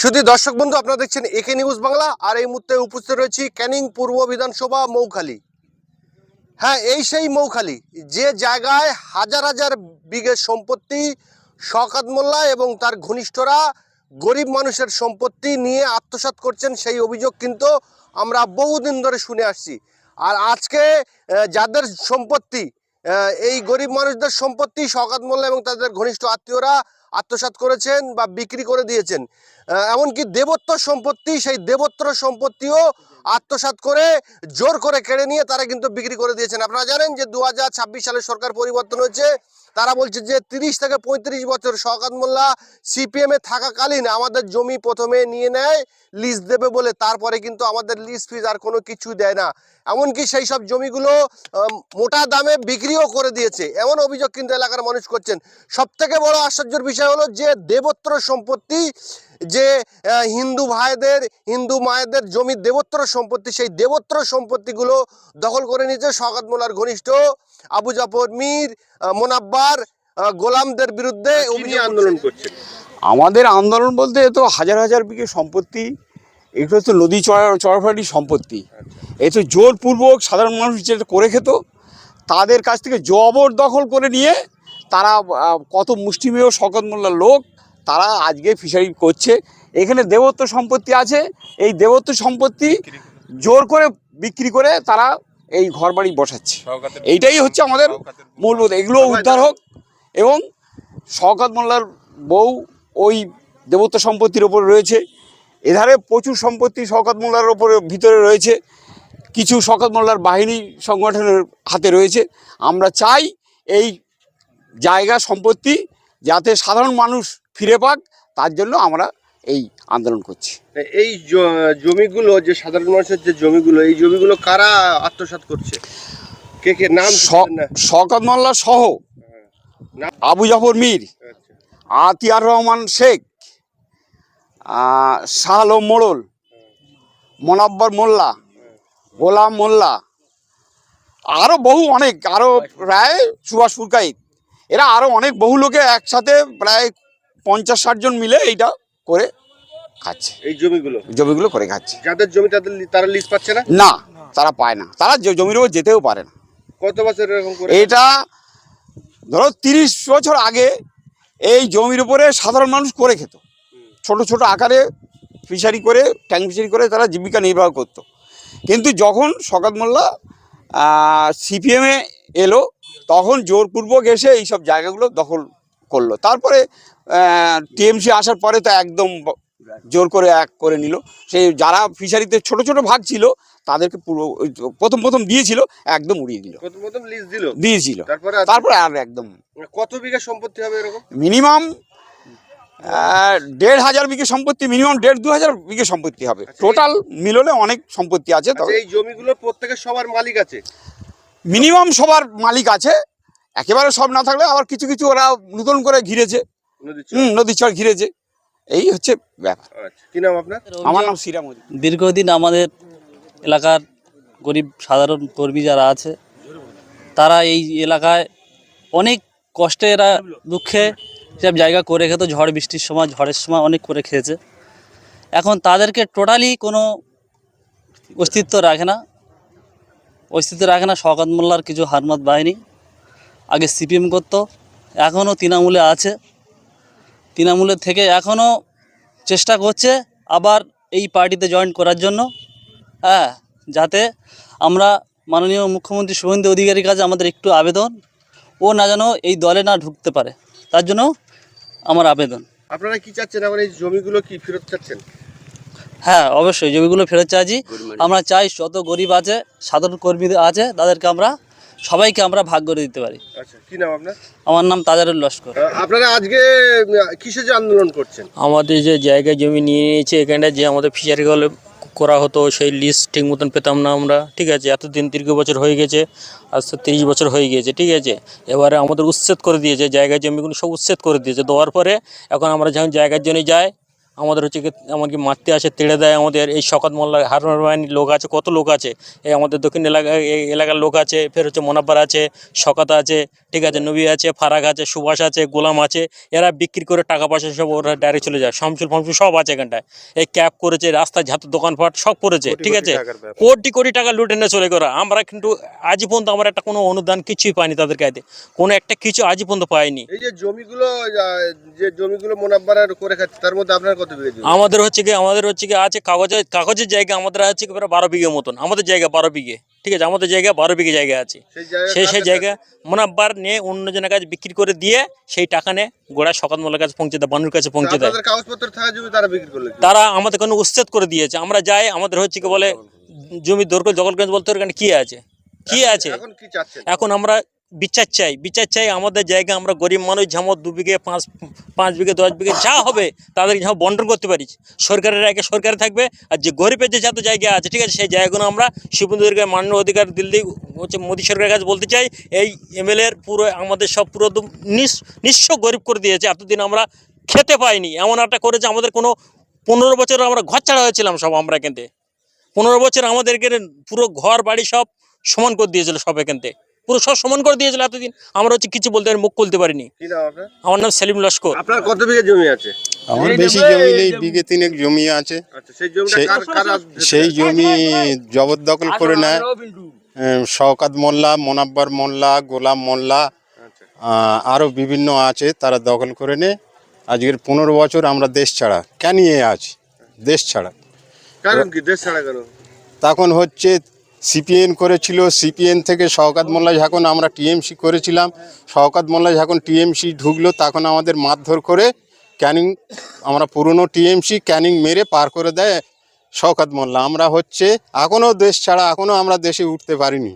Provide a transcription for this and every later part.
শুধু দর্শক বন্ধু, আপনারা দেখছেন একে নিউজ বাংলা। আর এই মুহূর্তে উপস্থিত রয়েছি ক্যানিং পূর্ব বিধানসভা মৌখালী। হ্যাঁ, এই সেই মৌখালী যে জায়গায় হাজার হাজার বিঘে সম্পত্তি শওকত মোল্লা এবং তার ঘনিষ্ঠরা গরিব মানুষের সম্পত্তি নিয়ে আত্মসাৎ করছেন, সেই অভিযোগ কিন্তু আমরা বহুদিন ধরে শুনে আসছি। আর আজকে যাদের সম্পত্তি, এই গরিব মানুষদের সম্পত্তি শওকত মোল্লা এবং তাদের ঘনিষ্ঠ আত্মীয়রা আত্মসাৎ করেছেন বা বিক্রি করে দিয়েছেন। এমনকি দেবত্ব সম্পত্তি, সেই দেবত্র সম্পত্তিও আত্মসাৎ করে জোর করে কেড়ে নিয়ে তারা কিন্তু বিক্রি করে দিয়েছেন। আপনারা জানেন যে 2026 সালে সরকার পরিবর্তন হয়েছে। তারা বলছে যে 30 থেকে 35 বছর শওকত মোল্লা সিপিএমে থাকাকালীন আমাদের জমি প্রথমে নিয়ে নেয় লিজ দেবে বলে, তারপরে কিন্তু আমাদের লিজ ফিজ আর কোনো কিছু দেয় না। এমনকি সেই সব জমিগুলো মোটা দামে বিক্রিও করে দিয়েছে, এমন অভিযোগ কিন্তু এলাকার মানুষ করছেন। সব থেকে বড় আশ্চর্যের বিষয় হলো যে দেবত্র সম্পত্তি, যে হিন্দু ভাইদের, হিন্দু মায়েদের জমি দেবত্র সম্পত্তি, সেই দেবত্র সম্পত্তিগুলো দখল করে নিয়েছে শওকত মোল্লার ঘনিষ্ঠ আবু জাফর মীর, মোনাব্বার, গোলামদের বিরুদ্ধে অভিযোগ আন্দোলন করছে। আমাদের আন্দোলন বলতে তো হাজার হাজার বিঘে সম্পত্তি, এগুলো তো নদী চড়াফাটি সম্পত্তি। এই তো জোরপূর্বক সাধারণ মানুষ যেটা করে খেত, তাদের কাছ থেকে জবরদখল করে নিয়ে তারা কত মুষ্টিমেয় শওকত মোল্লার লোক, তারা আজকে ফিশারি করছে। এখানে দেবত্ব সম্পত্তি আছে, এই দেবত্ব সম্পত্তি জোর করে বিক্রি করে তারা এই ঘরবাড়ি বসাচ্ছে। এইটাই হচ্ছে আমাদের মূল। এগুলো উদ্ধার হোক এবং শওকত মোল্লার বউ ওই দেবত্ব সম্পত্তির ওপর রয়েছে। এধারে প্রচুর সম্পত্তি শওকত মোল্লার ওপরে ভিতরে রয়েছে, কিছু শওকত মোল্লার বাহিনী সংগঠনের হাতে রয়েছে। আমরা চাই এই জায়গা সম্পত্তি যাতে সাধারণ মানুষ ফিরে পাক, তার জন্য আমরা এই আন্দোলন করছি। এই জমিগুলো, যে সাধারণ মানুষের যে জমিগুলো, এই জমিগুলো কারা আত্মসাৎ করছে? কে কে নাম? শওকত মোল্লা সহ আবু জাফর মীর, আতিয়ার রহমান শেখ, শাহ আলম মোড়ল, মোনাব্বর মোল্লা, গোলাম মোল্লা, আরও বহু অনেক, আরও প্রায় সুভাষ ফুরকাইত, এরা আরও অনেক বহু লোকে একসাথে প্রায় 50-60 জন মিলে এইটা করে খাচ্ছে। এই জমিগুলো করে খাচ্ছে। যাদের জমি তারা লিজ পাচ্ছে না, না তারা পায় না, তারা জমির উপর যেতেও পারে না। কত বছর এরকম করে? এটা ধরো 30 বছর আগে এই জমির উপরে সাধারণ মানুষ করে খেত, ছোট ছোট আকারে ফিশারি করে, ট্যাঙ্ক ফিশারি করে তারা জীবিকা নির্বাহ করত। কিন্তু যখন শওকত মোল্লা সিপিএমে এলো, তখন জোরপূর্বক এসে এইসব জায়গাগুলো দখল করলো। তারপরে টিএমসি আসার পরে তো একদম জোর করে এক করে নিল। সেই যারা ফিশারিতে ছোট ছোট ভাগ ছিল তাদেরকে পুরো প্রথম দিয়েছিল, একদম উড়িয়ে দিল, প্রথম লিজ দিয়েছিল। তারপরে আর একদম। কত বিঘা সম্পত্তি হবে এরকম? মিনিমাম 1,500 বিঘে সম্পত্তি, মিনিমাম 1,500-2,000 বিঘে সম্পত্তি হবে। টোটাল মিললে অনেক সম্পত্তি আছে। তবে এই জমিগুলো প্রত্যেকের সবার মালিক আছে, মিনিমাম সবার মালিক আছে। একেবারে সব না থাকলে আবার কিছু কিছু ওরা নতুন করে ঘিরেছে, নদী চর ঘিরেছে। এই হচ্ছে ব্যাপার। কি নাম আপনার? আমার নাম সিরাম। দীর্ঘদিন আমাদের এলাকার গরিব সাধারণ কর্মী যারা আছে, তারা এই এলাকায় অনেক কষ্টে, এরা দুঃখে সব জায়গা করে খেত। ঝড় বৃষ্টির সময়, ঝড়ের সময় অনেক করে খেয়েছে। এখন তাদেরকে টোটালি কোনো অস্তিত্ব রাখে না, শওকত মোল্লার কিছু হারমাত বাহিনী। আগে সিপিএম করতো, এখনও তৃণমূলে আছে, তৃণমূলের থেকে এখনও চেষ্টা করছে আবার এই পার্টিতে জয়েন করার জন্য। হ্যাঁ, যাতে আমরা মাননীয় মুখ্যমন্ত্রী শুভেন্দু অধিকারীর কাছে আমাদের একটু আবেদন, ও না যেন এই দলে না ঢুকতে পারে, তার জন্য আমার আবেদন। আপনারা কি চাচ্ছেন? আবার এই জমিগুলো কি ফেরত চাচ্ছেন? হ্যাঁ, অবশ্যই জমিগুলো ফেরত চাইছি। আমরা চাই যত গরিব আছে, সাধারণ কর্মী আছে, তাদেরকে সবাইকে আমরা ভাগ করে দিতে পারি। আচ্ছা, কি নাম আপনার? আমার নাম তাজারুল লস্কর। আপনারা আজকে কিসের যে আন্দোলন করছেন? আমাদের যে জায়গায় জমি নিয়ে নিয়েছে, এখানটা যে আমাদের ফিশারি করা হতো, সেই লিস্ট ঠিক মতন পেতাম না আমরা। ঠিক আছে, এতদিন 30 বছর হয়ে গেছে, আজ তো 30 বছর হয়ে গেছে। ঠিক আছে, এবারে আমাদের উচ্ছেদ করে দিয়েছে, জায়গায় জমিগুলো সব উচ্ছেদ করে দিয়েছে। দেওয়ার পরে এখন আমরা যখন জায়গার জন্য যাই, আমাদের হচ্ছে কি এমনকি মারতে আসে, তেড়ে দেয় আমাদের। এই শওকত মোল্লা, হারুন বাহিনীর লোক আছে, কত লোক আছে, এই আমাদের দক্ষিণ এলাকায় এই এলাকার লোক আছে, ফের হচ্ছে মোনাব্বার আছে, শওকত আছে, ঠিক আছে, নবী আছে, ফারাক আছে, সুভাষ আছে, গোলাম আছে। এরা বিক্রি করে টাকা পয়সা সব ওরা ডাইরেক্ট চলে যায়। শামসুল ফামসুল সব আছে এখানটায়। এই ক্যাব করেছে, রাস্তায় ঝাঁত দোকানপাট সব করেছে, ঠিক আছে, কোটি কোটি টাকা লুটে নিয়ে চলে গেলো। আমরা কিন্তু আজ পর্যন্ত আমরা একটা কোনো অনুদান কিছুই পাইনি তাদের কাছে, কোনো একটা কিছু আজ পর্যন্ত পাইনি। এই যে জমিগুলো যে জমিগুলো মোনাব্বারের করে খাচ্ছে, তার মধ্যে আপনার কত বিঘা জমি? আমাদের হচ্ছে কি আছে কাগজের জায়গা আমাদের আছে কি প্রায় 12 বিঘে মতন। আমাদের জায়গা 12 বিঘে, ঠিক আছে, আমাদের জায়গা 12 বিঘে জায়গা আছে। সেই জায়গা মোনাব্বার নিয়ে অন্যজনের কাছে বিক্রি করে দিয়ে সেই টাকা নিয়ে গোড়া শওকত মোল্লার কাছে পৌঁছে দেয়, বানুর কাছে পৌঁছে দেয়। আপনাদের কাগজপত্র থাকা জমি তারা বিক্রি করলো কি? তারা আমাদের কোনো উচ্ছেদ করে দিয়েছে। আমরা যাই, আমাদের হচ্ছে কি বলে জমি দরকার জগল করে বলতে এখানে কি আছে, কি আছে। এখন কি চাচ্ছেন? এখন আমরা বিচার চাই আমাদের জায়গা। আমরা গরিব মানুষ, যেমন 2 বিঘে 5 বিঘে 10 বিঘে যা হবে তাদের যেমন বন্টন করতে পারি। সরকারের আগে সরকারে থাকবে, আর যে গরিবের যে যত জায়গা আছে, ঠিক আছে, সেই জায়গাগুলো আমরা শিববন্ধুদেরকে মান্য অধিকার দিল্লি হচ্ছে মোদী সরকারের কাছে বলতে চাই। এই এমএলএর পুরো আমাদের সব পুরো নিঃস্ব গরিব করে দিয়েছে। এতদিন আমরা খেতে পাইনি, এমন একটা করেছে আমাদের কোনো 15 বছর আমরা ঘর ছাড়া হয়েছিলাম সব। আমরা এখান থেকে 15 বছর আমাদেরকে পুরো ঘর বাড়ি সব সমান করে দিয়েছিল, সব এখান থেকে পুরো সব সমান করে দিয়েছিল। এতদিন আমরা হচ্ছে কিছু বলতে মুখ খুলতে পারিনি। কি নাম আপনার? আমার নাম সেলিম লস্কর। আপনার কত বিঘা জমি আছে? আমার বেশি জমি নেই, বিঘে 3 জমি আছে। আচ্ছা, সেই জমিটা কারা? সেই জমি জবরদখল করে নেয় শওকত মোল্লা, মোনাব্বার মোল্লা, গোলাম মোল্লা, আরও বিভিন্ন আছে, তারা দখল করে নেয়। আজকের 15 বছর আমরা দেশ ছাড়া কেনিয়ে আছি, দেশ ছাড়া। কারণ কি দেশ ছাড়া কেন? তখন হচ্ছে সিপিএন করেছিল, সিপিএন থেকে শওকত মোল্লা যখন আমরা টিএমসি করেছিলাম, শওকত মোল্লা যখন টিএমসি ঢুকলো তখন আমাদের মারধর করে ক্যানিং, আমরা পুরনো টিএমসি ক্যানিং মেরে পার করে দেয় শওকত মোল্লা। আমরা হচ্ছে এখনও দেশ ছাড়া, এখনও আমরা দেশে উঠতে পারিনি,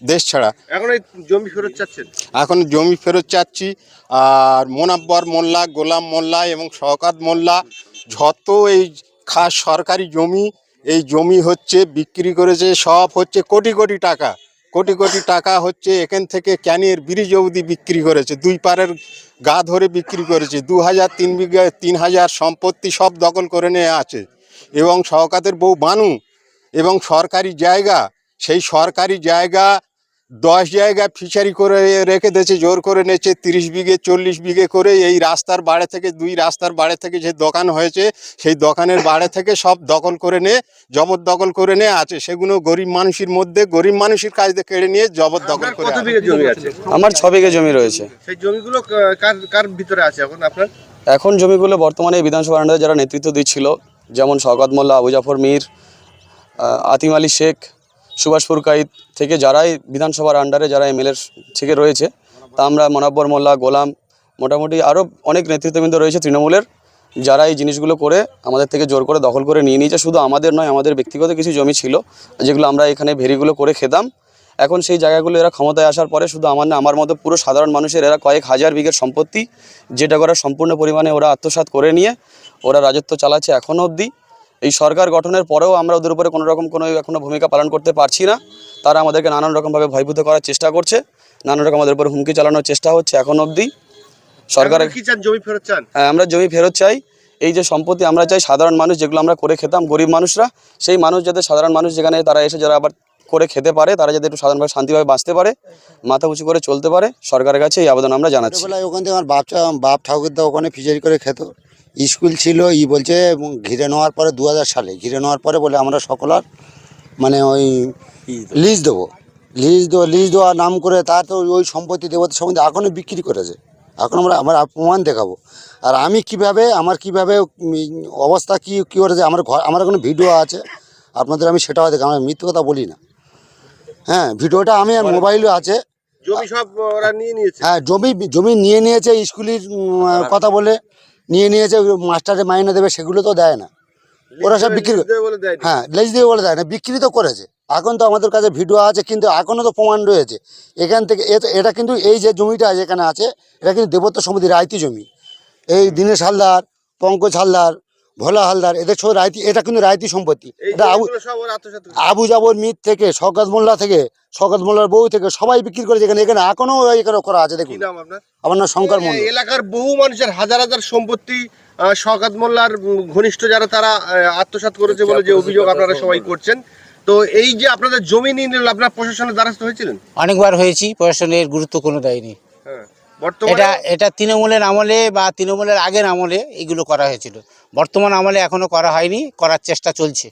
দেশ ছাড়া। এখন এই জমি ফেরত চাচ্ছেন? এখন জমি ফেরত চাচ্ছি। আর মোনাব্বর মোল্লা, গোলাম মোল্লা এবং শওকত মোল্লা যত এই খাস সরকারি জমি, এই জমি হচ্ছে বিক্রি করেছে, সব হচ্ছে কোটি কোটি টাকা, কোটি কোটি টাকা হচ্ছে এখান থেকে ক্যানির ব্রিজ অবধি বিক্রি করেছে, 2 পারের গা ধরে বিক্রি করেছে। 2000 3 বিঘা 3000 সম্পত্তি সব দখল করে নিয়ে আছে। এবং শওকতের বউ বানু এবং সরকারি জায়গা, সেই সরকারি জায়গা 10 জায়গা ফিশারি করে রেখে দিয়েছে, জোর করে নিয়েছে 30 বিঘে 40 বিঘে করে। এই রাস্তার বাড়ি থেকে, 2 রাস্তার বাড়ি থেকে যে দোকান হয়েছে, সেই দোকানের বাড়ি থেকে সব দখল করে নিয়ে জবরদখল করে নিয়ে আছে। সেগুলো গরিব মানুষের মধ্যে, গরিব মানুষের কাছ থেকে কেড়ে নিয়ে জবরদখল করে কত আছে। বিঘা জমি আছে? আমার 6 বিঘা জমি রয়েছে। সেই জমিগুলো কার ভিতরে আছে এখন আপনার? এখন জমিগুলো বর্তমানে এই বিধানসভা আন্ডারে যারা নেতৃত্ব দিচ্ছিল, যেমন শওকত মোল্লা, আবু জাফর মীর, আতিম আলী শেখ, সুভাষপুর কাইদ থেকে যারাই বিধানসভার আন্ডারে যারা এমএলএর থেকে রয়েছে, তা আমরা মোনাব্বর মোল্লা, গোলাম, মোটামুটি আরও অনেক নেতৃত্ববৃন্দ রয়েছে তৃণমূলের, যারা এই জিনিসগুলো করে আমাদের থেকে জোর করে দখল করে নিয়ে নিয়েছে। শুধু আমাদের নয়, আমাদের ব্যক্তিগত কিছু জমি ছিল যেগুলো আমরা এখানে ভেরিগুলো করে খেতাম। এখন সেই জায়গাগুলো এরা ক্ষমতায় আসার পরে শুধু আমার না, আমার মতো পুরো সাধারণ মানুষের এরা কয়েক হাজার বিঘের সম্পত্তি, যেটা করার সম্পূর্ণ পরিমাণে ওরা আত্মসাৎ করে নিয়ে ওরা রাজত্ব চালাচ্ছে এখনও অবধি। এই সরকার গঠনের পরেও আমরা ওদের উপরে কোনো রকম কোনো এখনও ভূমিকা পালন করতে পারছি না। তারা আমাদেরকে নানান রকমভাবে ভয়ভীত করার চেষ্টা করছে, নানান রকম আমাদের উপরে হুমকি চালানোর চেষ্টা হচ্ছে এখন অবধি। সরকারের কি চান? জমি ফেরত চান? হ্যাঁ, আমরা জমি ফেরত চাই। এই যে সম্পত্তি আমরা চাই, সাধারণ মানুষ যেগুলো আমরা করে খেতাম, গরিব মানুষরা, সেই মানুষ যাতে, সাধারণ মানুষ যেখানে তারা এসে যারা আবার করে খেতে পারে, তারা যাতে একটু সাধারণভাবে শান্তিভাবে বাঁচতে পারে, মাথা উঁচু করে চলতে পারে, সরকারের কাছে এই আবেদন আমরা জানাচ্ছি। ছোটবেলায় ওখান থেকে আমার বাপ ঠাকুরদা ওখানে ফিশারি করে খেত, স্কুল ছিল। বলছে ঘিরে নেওয়ার পরে 2000 সালে ঘিরে নেওয়ার পরে বলে আমরা সকলার মানে ওই লিজ দেওয়ার নাম করে তার তো ওই সম্পত্তি দেবতা সম্বন্ধে এখনও বিক্রি করেছে। এখন আমার প্রমাণ দেখাবো। আর আমি আমার কিভাবে অবস্থা কী করেছে, আমার কোনো ভিডিও আছে আপনাদের, আমি সেটাও দেখি, আমি মিথ্যে কথা বলি না। হ্যাঁ, ভিডিওটা আমি মোবাইলে আছে। জমি সব ওরা নিয়ে নিয়েছে? হ্যাঁ, জমি নিয়ে নিয়েছে, স্কুলের কথা বলে নিয়ে নিয়েছে। মাস্টারে মাইনে দেবে, সেগুলো তো দেয় না, ওরা সব বিক্রি। হ্যাঁ, লেজ দিয়ে বলে দেয় না, বিক্রি তো করেছে। এখন তো আমাদের কাছে ভিডিও আছে, কিন্তু এখনও তো প্রমাণ রয়েছে এখান থেকে। এটা কিন্তু এই যে জমিটা যেখানে আছে, এটা কিন্তু দেবত্ব সমিতি রায়তি জমি। এই দীনেশ হালদার, পঙ্কজ হালদার, ভোলা হালদার, এদের সব রায়তি, এটা কিন্তু রায়তি সম্পত্তি। এটা আবু জাবর মীর থেকে, শওকত মোল্লা থেকে, শওকত মোল্লার বউ থেকে সবাই বিক্রি করেছে। এখানে এখনো এখানে করা আছে, দেখুন। আমার নাম শঙ্কর মন্ডল। এলাকার বহু মানুষের হাজার হাজার সম্পত্তি শওকত মোল্লার ঘনিষ্ঠ যারা তারা আত্মসাৎ করেছে বলে যে অভিযোগ আপনারা সবাই করছেন। তো এই যে আপনাদের জমি নিয়ে নিল, আপনার প্রশাসনের দ্বারস্থ হয়েছিলেন? অনেকবার হয়েছি, প্রশাসনের গুরুত্ব কোনো দেয়নি। হ্যাঁ, বর্তমানে এটা তৃণমূলের আমলে বা তৃণমূলের আগের আমলে এগুলো করা হয়েছিল। বর্তমান আমলে এখনো করা হয়নি, করার চেষ্টা চলছে।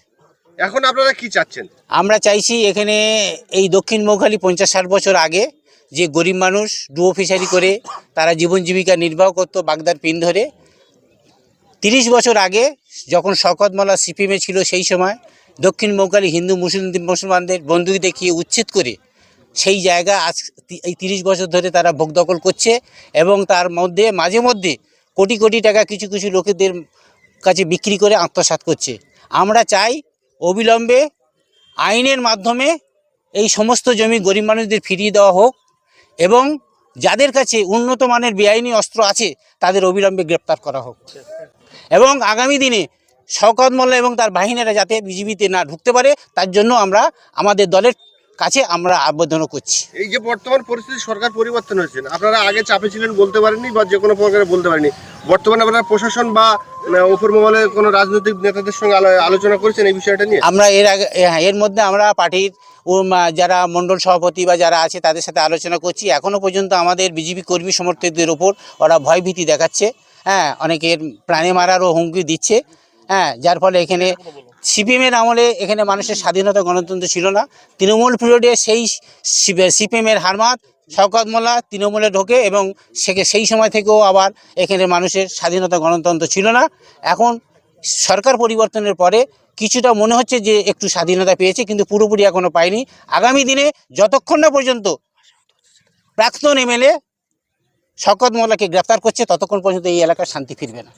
এখন আপনারা কি চাচ্ছেন? আমরা চাইছি এখানে এই দক্ষিণ মৌখালি 50-60 বছর আগে যে গরিব মানুষ ডুয়ো ফিশারি করে তারা জীবন জীবিকা নির্বাহ করতো বাগদার পিন ধরে, 30 বছর আগে যখন শওকত মোল্লা সিপিএমে ছিল সেই সময় দক্ষিণ মৌখালি হিন্দু মুসলমানদের বন্দুক দেখিয়ে উচ্ছেদ করে সেই জায়গা আজ এই 30 বছর ধরে তারা ভোগ দখল করছে এবং তার মধ্যে মাঝে মধ্যে কোটি কোটি টাকা কিছু কিছু লোকেদের কাছে বিক্রি করে আত্মসাৎ করছে। আমরা চাই অবিলম্বে আইনের মাধ্যমে এই সমস্ত জমি গরিব মানুষদের ফিরিয়ে দেওয়া হোক এবং যাদের কাছে উন্নত মানের বেআইনি অস্ত্র আছে তাদের অবিলম্বে গ্রেপ্তার করা হোক এবং আগামী দিনে শওকত মোল্লা এবং তার বাহিনীরা যাতে বিজিবিতে না ঢুকতে পারে তার জন্য আমরা আমাদের দলের কাছে আমরা আবেদনও করছি। এই যে বর্তমান পরিস্থিতি, সরকার পরিবর্তন হয়েছে, আপনারা আগে চাপে ছিলেন বলতে পারেননি বা যে কোনো প্রকারে বলতে পারেননি, বর্তমানে আপনারা প্রশাসন বা ওপর মহলে কোনো রাজনৈতিক নেতাদের সঙ্গে আলোচনা করেছেন এই বিষয়টা নিয়ে? আমরা এর মধ্যে আমরা পার্টির যারা মণ্ডল সভাপতি বা যারা আছে তাদের সাথে আলোচনা করছি। এখনও পর্যন্ত আমাদের বিজেপি কর্মী সমর্থকদের ওপর ওরা ভয়ভীতি দেখাচ্ছে, হ্যাঁ, অনেকের প্রাণে মারারও হুমকি দিচ্ছে, হ্যাঁ, যার ফলে এখানে সিপিএমের আমলে এখানে মানুষের স্বাধীনতা গণতন্ত্র ছিল না। তৃণমূল পিরিয়ডে সেই সিপিএমের হারমাত শওকত মোল্লা তৃণমূলে ঢোকে এবং সেই সময় থেকেও আবার এখানে মানুষের স্বাধীনতা গণতন্ত্র ছিল না। এখন সরকার পরিবর্তনের পরে কিছুটা মনে হচ্ছে যে একটু স্বাধীনতা পেয়েছে, কিন্তু পুরোপুরি এখনও পায়নি। আগামী দিনে যতক্ষণ না পর্যন্ত প্রাক্তন এমএলএ শওকত মোল্লাকে গ্রেফতার করছে ততক্ষণ পর্যন্ত এই এলাকার শান্তি ফিরবে না।